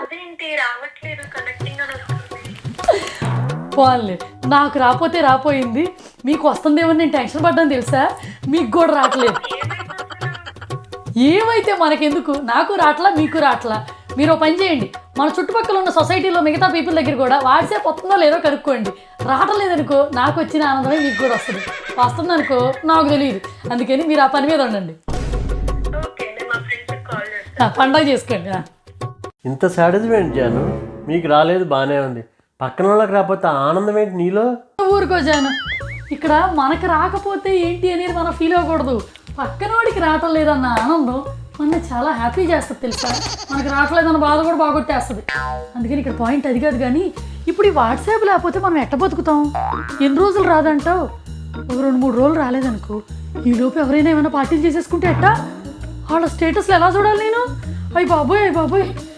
అదేంటి రావట్లేదు, కనెక్టింగ్ అని వస్తుంది. పోన్లే, నాకు రాకపోతే రాపోయింది, మీకు వస్తుందేమో నేను టెన్షన్ పడ్డాను తెలుసా. మీకు కూడా రావట్లేదు. ఏమైతే మనకెందుకు, నాకు రాట్లా మీకు రాట్లా. మీరు ఓ పని చేయండి, మన చుట్టుపక్కల ఉన్న సొసైటీలో మిగతా పీపుల్ దగ్గర కూడా వాట్సాప్ వస్తుందో లేదో కనుక్కోండి. రావటం లేదనుకో నాకు వచ్చిన ఆనందమే మీకు కూడా వస్తుంది, వస్తుందనుకో నాకు తెలియదు. అందుకని మీరు ఆ పని మీద ఉండండి. పండగ చేసుకోండి. ఇంత సాటిస్ఫైడ్ జాను, మీకు రాలేదు బాగానే ఉంది, పక్కన వాళ్ళకి రాకపోతే ఆనందం ఏంటి నీలో? ఊరుకో జాను, ఇక్కడ మనకు రాకపోతే ఏంటి అనేది మనం ఫీల్ అవ్వకూడదు. పక్కన వాడికి రావటం లేదన్న ఆనందం మన చాలా హ్యాపీ చేస్తుంది తెలుసా. మనకు రావట్లేదన్న బాధ కూడా బాగొట్టేస్తుంది. అందుకని ఇక్కడ పాయింట్ అది కాదు. కానీ ఇప్పుడు ఈ వాట్సాప్ లేకపోతే మనం ఎట్ట బతుకుతాం? ఎన్ని రోజులు రాదంటావు? ఒక 2-3 రోజులు రాలేదనుకో, ఈలోపు ఎవరైనా ఏమైనా పార్టీలు చేసేసుకుంటే ఎట్టా? వాళ్ళ స్టేటస్లు ఎలా చూడాలి నేను? అయ్యి బాబోయ్